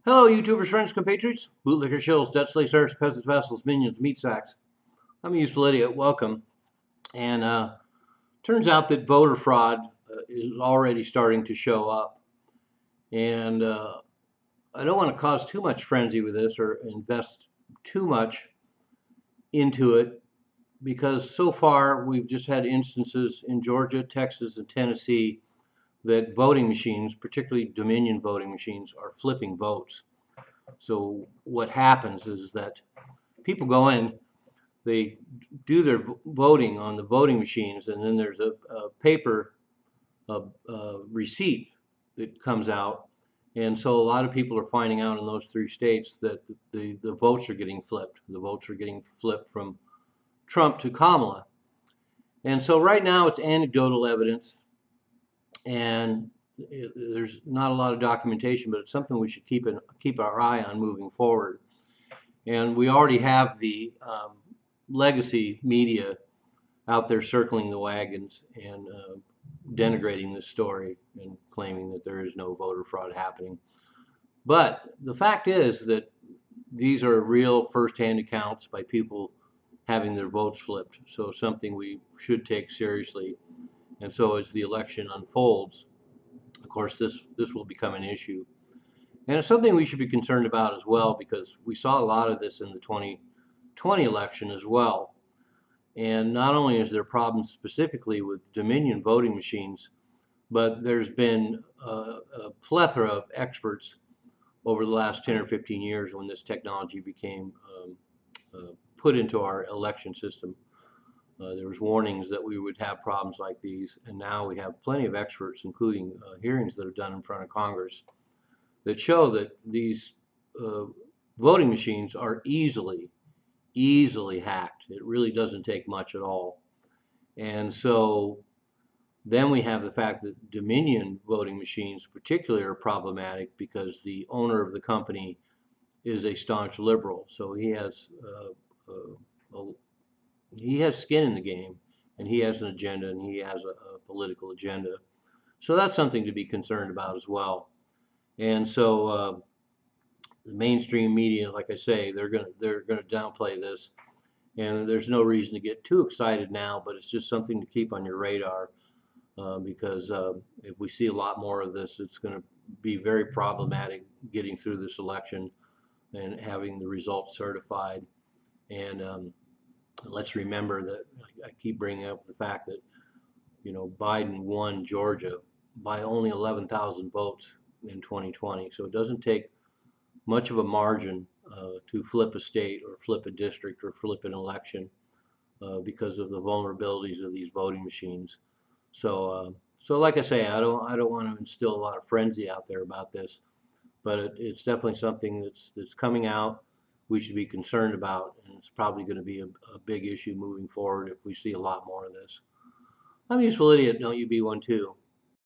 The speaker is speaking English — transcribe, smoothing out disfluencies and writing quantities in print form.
Hello, YouTubers, friends, compatriots, bootlicker shills, Dutch slaves, serfs, peasants, vassals, minions, meat sacks. I'm a useful idiot. Welcome. And turns out that voter fraud is already starting to show up. And I don't want to cause too much frenzy with this or invest too much into it because so far we've just had instances in Georgia, Texas, and Tennessee that voting machines, particularly Dominion voting machines, are flipping votes. So what happens is that people go in, they do their voting on the voting machines, and then there's a paper receipt that comes out. And so a lot of people are finding out in those three states that the votes are getting flipped. The votes are getting flipped from Trump to Kamala. And so right now it's anecdotal evidence, and there's not a lot of documentation, but it's something we should keep our eye on moving forward. And we already have the legacy media out there circling the wagons and denigrating this story and claiming that there is no voter fraud happening. But the fact is that these are real firsthand accounts by people having their votes flipped. So something we should take seriously. And so as the election unfolds, of course, this will become an issue. And it's something we should be concerned about as well because we saw a lot of this in the 2020 election as well. And not only is there problems specifically with Dominion voting machines, but there's been a plethora of experts over the last 10 or 15 years when this technology became put into our election system. There was warnings that we would have problems like these, and now we have plenty of experts, including hearings that are done in front of Congress, that show that these uh, voting machines are easily hacked. It really doesn't take much at all. And so then we have the fact that Dominion voting machines particularly are problematic because the owner of the company is a staunch liberal. So he has skin in the game, and he has an agenda, and he has a political agenda. So that's something to be concerned about as well. And so the mainstream media, like I say, they're gonna downplay this, and there's no reason to get too excited now, but it's just something to keep on your radar because if we see a lot more of this, it's going to be very problematic getting through this election and having the results certified. And let's remember that I keep bringing up the fact that Biden won Georgia by only 11,000 votes in 2020, so it doesn't take much of a margin to flip a state or flip a district or flip an election because of the vulnerabilities of these voting machines. So like I say, I don't want to instill a lot of frenzy out there about this, but it's definitely something that's coming out. We should be concerned about, and it's probably going to be a big issue moving forward if we see a lot more of this. I'm a useful idiot. Don't you be one too?